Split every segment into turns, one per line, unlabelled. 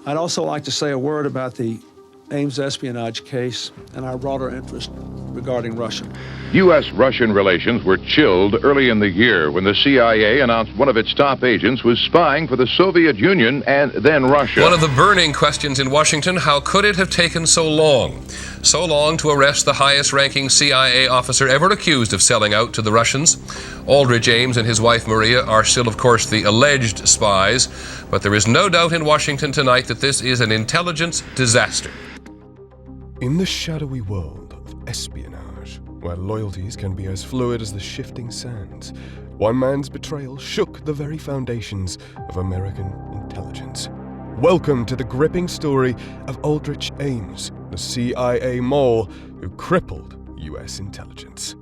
I'd also like to say a word about the Ames espionage case and our broader interest regarding Russia.
U.S.-Russian relations were chilled early in the year when the CIA announced one of its top agents was spying for the Soviet Union and then Russia.
One of the burning questions in Washington: how could it have taken so long? So long to arrest the highest-ranking CIA officer ever accused of selling out to the Russians. Aldrich Ames and his wife Maria are still, of course, the alleged spies, but there is no doubt in Washington tonight that this is an intelligence disaster.
In the shadowy world of espionage, where loyalties can be as fluid as the shifting sands, one man's betrayal shook the very foundations of American intelligence. Welcome to the gripping story of Aldrich Ames, the CIA mole who crippled US intelligence.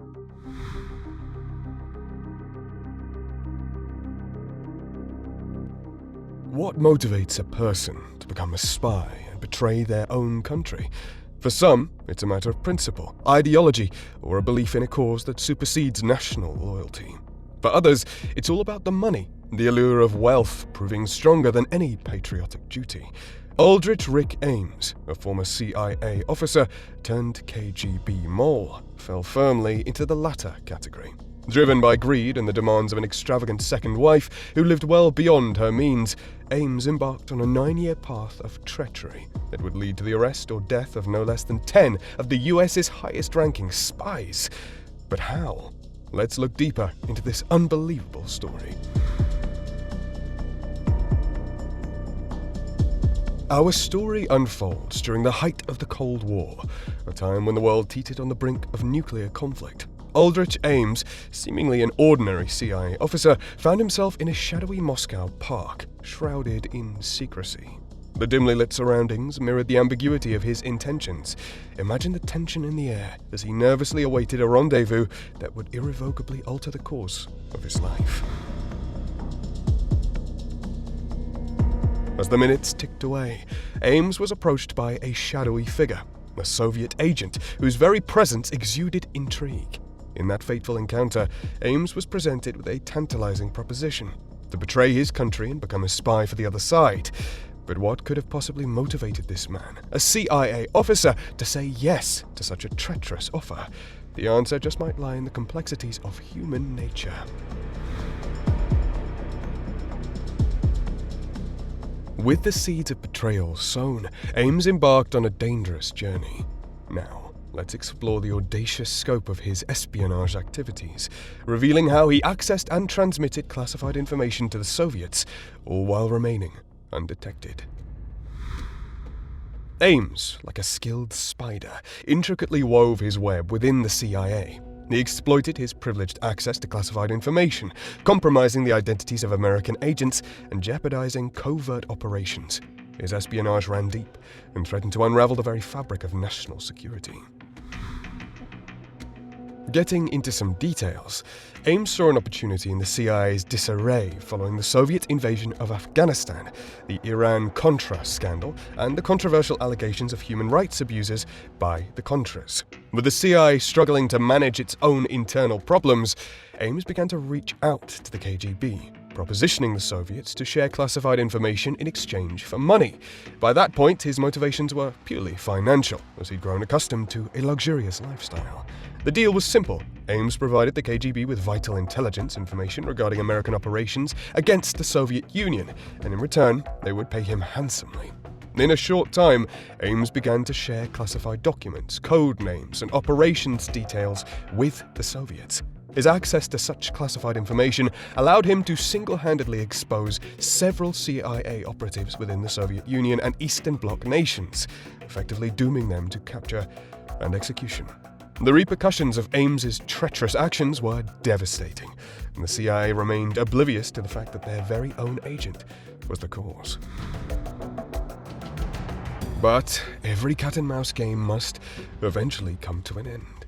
What motivates a person to become a spy and betray their own country? For some, it's a matter of principle, ideology, or a belief in a cause that supersedes national loyalty. For others, it's all about the money, the allure of wealth proving stronger than any patriotic duty. Aldrich Rick Ames, a former CIA officer turned KGB mole, fell firmly into the latter category. Driven by greed and the demands of an extravagant second wife who lived well beyond her means, Ames embarked on a 9-year path of treachery that would lead to the arrest or death of no less than 10 of the US's highest-ranking spies. But how? Let's look deeper into this unbelievable story. Our story unfolds during the height of the Cold War, a time when the world teetered on the brink of nuclear conflict. Aldrich Ames, seemingly an ordinary CIA officer, found himself in a shadowy Moscow park, shrouded in secrecy. The dimly lit surroundings mirrored the ambiguity of his intentions. Imagine the tension in the air as he nervously awaited a rendezvous that would irrevocably alter the course of his life. As the minutes ticked away, Ames was approached by a shadowy figure, a Soviet agent whose very presence exuded intrigue. In that fateful encounter, Ames was presented with a tantalizing proposition: to betray his country and become a spy for the other side. But what could have possibly motivated this man, a CIA officer, to say yes to such a treacherous offer? The answer just might lie in the complexities of human nature. With the seeds of betrayal sown, Ames embarked on a dangerous journey. Now, let's explore the audacious scope of his espionage activities, revealing how he accessed and transmitted classified information to the Soviets, all while remaining undetected. Ames, like a skilled spider, intricately wove his web within the CIA. He exploited his privileged access to classified information, compromising the identities of American agents and jeopardizing covert operations. His espionage ran deep and threatened to unravel the very fabric of national security. Getting into some details, Ames saw an opportunity in the CIA's disarray following the Soviet invasion of Afghanistan, the Iran-Contra scandal, and the controversial allegations of human rights abuses by the Contras. With the CIA struggling to manage its own internal problems, Ames began to reach out to the KGB, propositioning the Soviets to share classified information in exchange for money. By that point, his motivations were purely financial, as he'd grown accustomed to a luxurious lifestyle. The deal was simple. Ames provided the KGB with vital intelligence information regarding American operations against the Soviet Union, and in return, they would pay him handsomely. In a short time, Ames began to share classified documents, code names, and operations details with the Soviets. His access to such classified information allowed him to single-handedly expose several CIA operatives within the Soviet Union and Eastern Bloc nations, effectively dooming them to capture and execution. The repercussions of Ames's treacherous actions were devastating, and the CIA remained oblivious to the fact that their very own agent was the cause. But every cat-and-mouse game must eventually come to an end.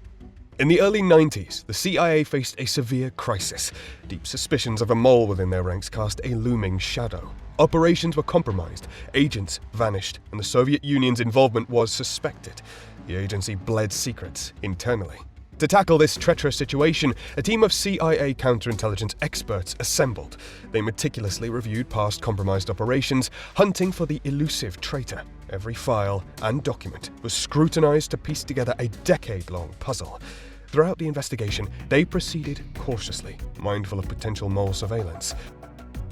In the early 90s, the CIA faced a severe crisis. Deep suspicions of a mole within their ranks cast a looming shadow. Operations were compromised, agents vanished, and the Soviet Union's involvement was suspected. The agency bled secrets internally. To tackle this treacherous situation, a team of CIA counterintelligence experts assembled. They meticulously reviewed past compromised operations, hunting for the elusive traitor. Every file and document was scrutinized to piece together a decade-long puzzle. Throughout the investigation, they proceeded cautiously, mindful of potential mole surveillance.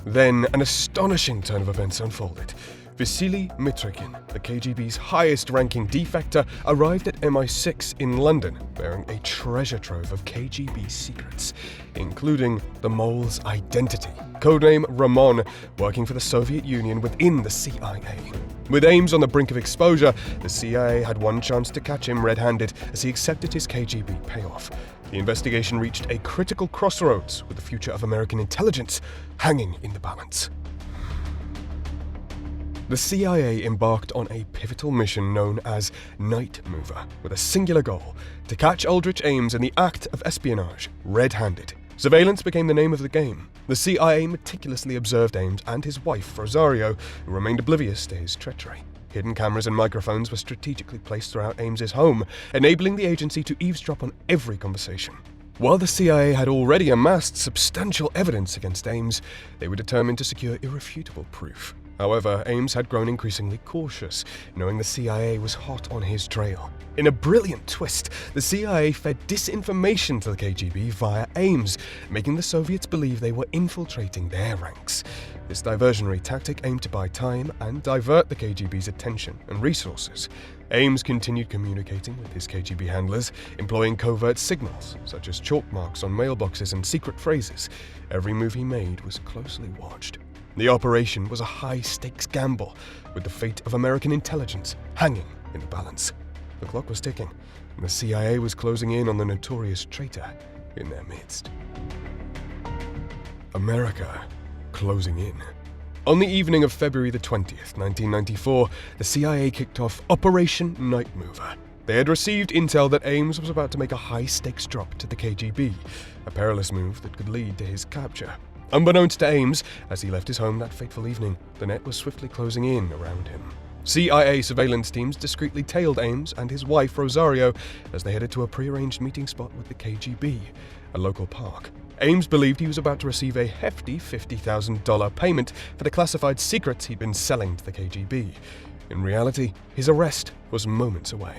Then, an astonishing turn of events unfolded. Vasily Mitrokhin, the KGB's highest-ranking defector, arrived at MI6 in London, bearing a treasure trove of KGB secrets, including the mole's identity, codename Ramon, working for the Soviet Union within the CIA. With Ames on the brink of exposure, the CIA had one chance to catch him red-handed as he accepted his KGB payoff. The investigation reached a critical crossroads, with the future of American intelligence hanging in the balance. The CIA embarked on a pivotal mission known as Night Mover, with a singular goal: to catch Aldrich Ames in the act of espionage, red-handed. Surveillance became the name of the game. The CIA meticulously observed Ames and his wife, Rosario, who remained oblivious to his treachery. Hidden cameras and microphones were strategically placed throughout Ames's home, enabling the agency to eavesdrop on every conversation. While the CIA had already amassed substantial evidence against Ames, they were determined to secure irrefutable proof. However, Ames had grown increasingly cautious, knowing the CIA was hot on his trail. In a brilliant twist, the CIA fed disinformation to the KGB via Ames, making the Soviets believe they were infiltrating their ranks. This diversionary tactic aimed to buy time and divert the KGB's attention and resources. Ames continued communicating with his KGB handlers, employing covert signals, such as chalk marks on mailboxes and secret phrases. Every move he made was closely watched. The operation was a high-stakes gamble, with the fate of American intelligence hanging in the balance. The clock was ticking, and the CIA was closing in on the notorious traitor in their midst. America closing in. On the evening of February the 20th, 1994, the CIA kicked off Operation Night Mover. They had received intel that Ames was about to make a high-stakes drop to the KGB, a perilous move that could lead to his capture. Unbeknownst to Ames, as he left his home that fateful evening, the net was swiftly closing in around him. CIA surveillance teams discreetly tailed Ames and his wife Rosario as they headed to a prearranged meeting spot with the KGB, a local park. Ames believed he was about to receive a hefty $50,000 payment for the classified secrets he'd been selling to the KGB. In reality, his arrest was moments away.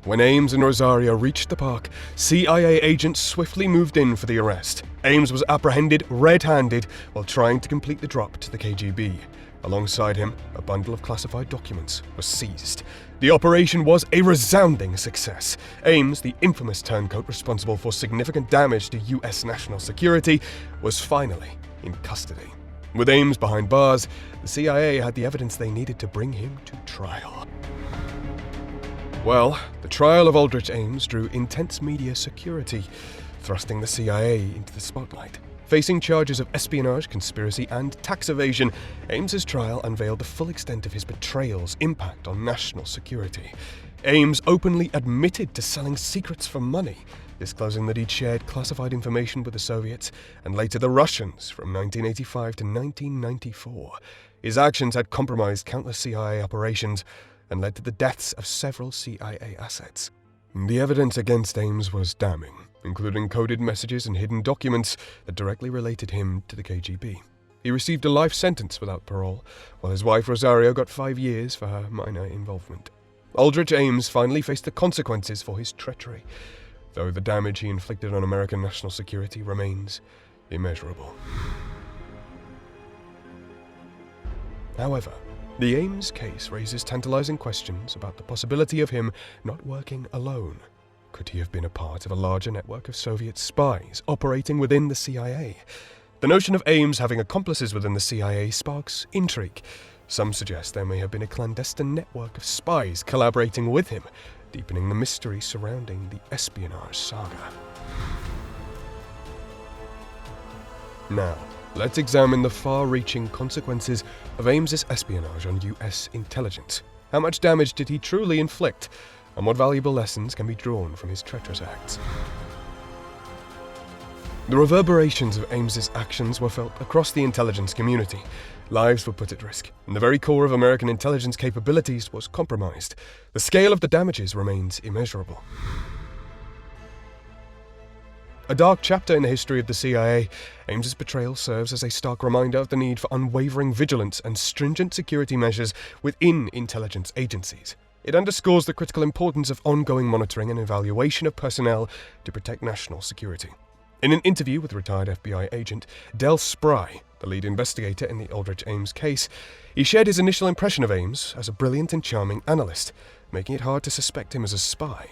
When Ames and Rosario reached the park, CIA agents swiftly moved in for the arrest. Ames was apprehended red-handed while trying to complete the drop to the KGB. Alongside him, a bundle of classified documents was seized. The operation was a resounding success. Ames, the infamous turncoat responsible for significant damage to U.S. national security, was finally in custody. With Ames behind bars, the CIA had the evidence they needed to bring him to trial. Well, the trial of Aldrich Ames drew intense media security, thrusting the CIA into the spotlight. Facing charges of espionage, conspiracy, and tax evasion, Ames's trial unveiled the full extent of his betrayal's impact on national security. Ames openly admitted to selling secrets for money, disclosing that he'd shared classified information with the Soviets and later the Russians from 1985 to 1994. His actions had compromised countless CIA operations and led to the deaths of several CIA assets. The evidence against Ames was damning, including coded messages and hidden documents that directly related him to the KGB. He received a life sentence without parole, while his wife Rosario got 5 years for her minor involvement. Aldrich Ames finally faced the consequences for his treachery, though the damage he inflicted on American national security remains immeasurable. However, the Ames case raises tantalizing questions about the possibility of him not working alone. Could he have been a part of a larger network of Soviet spies operating within the CIA? The notion of Ames having accomplices within the CIA sparks intrigue. Some suggest there may have been a clandestine network of spies collaborating with him, deepening the mystery surrounding the espionage saga. Now, let's examine the far-reaching consequences of Ames's espionage on US intelligence. How much damage did he truly inflict, and what valuable lessons can be drawn from his treacherous acts? The reverberations of Ames's actions were felt across the intelligence community. Lives were put at risk, and the very core of American intelligence capabilities was compromised. The scale of the damages remains immeasurable. A dark chapter in the history of the CIA, Ames's betrayal serves as a stark reminder of the need for unwavering vigilance and stringent security measures within intelligence agencies. It underscores the critical importance of ongoing monitoring and evaluation of personnel to protect national security. In an interview with retired FBI agent Del Spry, the lead investigator in the Aldrich Ames case, he shared his initial impression of Ames as a brilliant and charming analyst, making it hard to suspect him as a spy.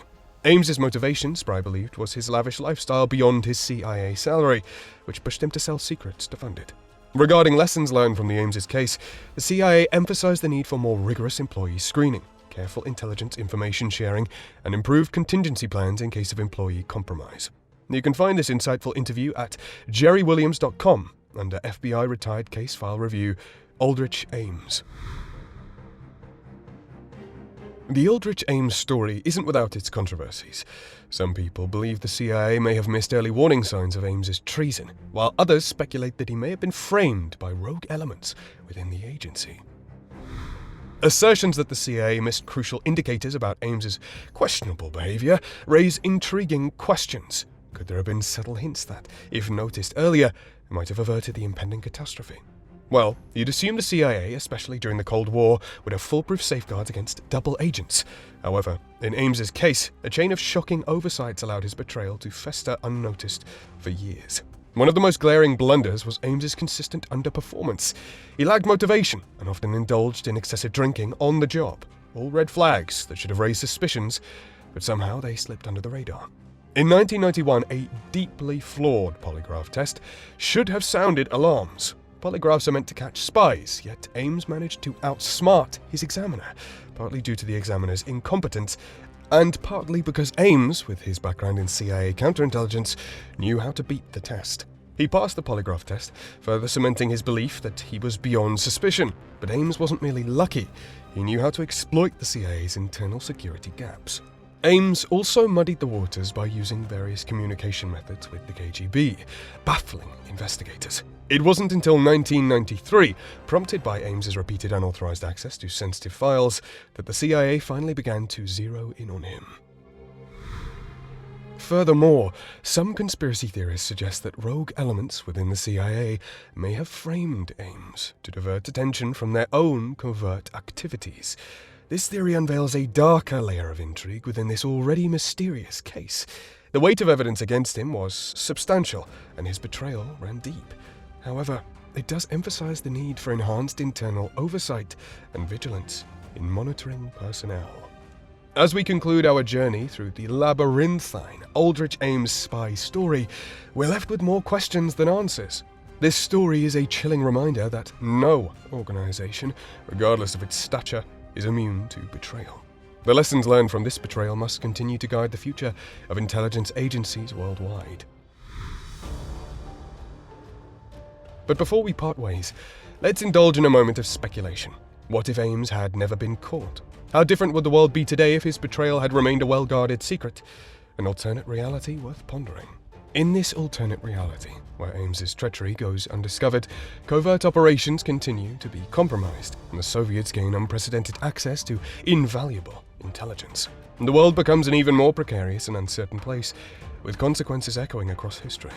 Ames's motivation, Spry believed, was his lavish lifestyle beyond his CIA salary, which pushed him to sell secrets to fund it. Regarding lessons learned from the Ames's case, the CIA emphasized the need for more rigorous employee screening, careful intelligence information sharing, and improved contingency plans in case of employee compromise. You can find this insightful interview at jerrywilliams.com under FBI Retired Case File Review, Aldrich Ames. The Aldrich Ames story isn't without its controversies. Some people believe the CIA may have missed early warning signs of Ames's treason, while others speculate that he may have been framed by rogue elements within the agency. Assertions that the CIA missed crucial indicators about Ames's questionable behavior raise intriguing questions. Could there have been subtle hints that, if noticed earlier, might have averted the impending catastrophe? Well, you'd assume the CIA, especially during the Cold War, would have foolproof safeguards against double agents. However, in Ames's case, a chain of shocking oversights allowed his betrayal to fester unnoticed for years. One of the most glaring blunders was Ames's consistent underperformance. He lacked motivation and often indulged in excessive drinking on the job. All red flags that should have raised suspicions, but somehow they slipped under the radar. In 1991, a deeply flawed polygraph test should have sounded alarms. Polygraphs are meant to catch spies, yet Ames managed to outsmart his examiner, partly due to the examiner's incompetence, and partly because Ames, with his background in CIA counterintelligence, knew how to beat the test. He passed the polygraph test, further cementing his belief that he was beyond suspicion. But Ames wasn't merely lucky, he knew how to exploit the CIA's internal security gaps. Ames also muddied the waters by using various communication methods with the KGB, baffling investigators. It wasn't until 1993, prompted by Ames's repeated unauthorized access to sensitive files, that the CIA finally began to zero in on him. Furthermore, some conspiracy theorists suggest that rogue elements within the CIA may have framed Ames to divert attention from their own covert activities. This theory unveils a darker layer of intrigue within this already mysterious case. The weight of evidence against him was substantial, and his betrayal ran deep. However, it does emphasize the need for enhanced internal oversight and vigilance in monitoring personnel. As we conclude our journey through the labyrinthine Aldrich Ames spy story, we're left with more questions than answers. This story is a chilling reminder that no organization, regardless of its stature, is immune to betrayal. The lessons learned from this betrayal must continue to guide the future of intelligence agencies worldwide. But before we part ways, let's indulge in a moment of speculation. What if Ames had never been caught? How different would the world be today if his betrayal had remained a well-guarded secret? An alternate reality worth pondering. In this alternate reality, where Ames's treachery goes undiscovered, covert operations continue to be compromised, and the Soviets gain unprecedented access to invaluable intelligence. And the world becomes an even more precarious and uncertain place, with consequences echoing across history.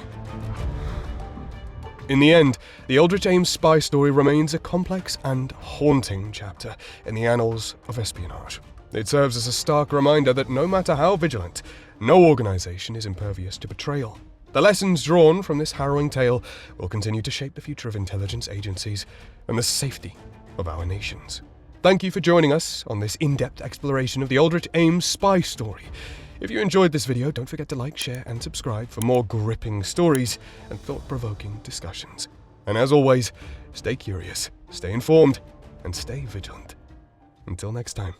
In the end, the Aldrich Ames spy story remains a complex and haunting chapter in the annals of espionage. It serves as a stark reminder that no matter how vigilant, no organization is impervious to betrayal. The lessons drawn from this harrowing tale will continue to shape the future of intelligence agencies and the safety of our nations. Thank you for joining us on this in-depth exploration of the Aldrich Ames spy story. If you enjoyed this video, don't forget to like, share, and subscribe for more gripping stories and thought-provoking discussions. And as always, stay curious, stay informed, and stay vigilant. Until next time.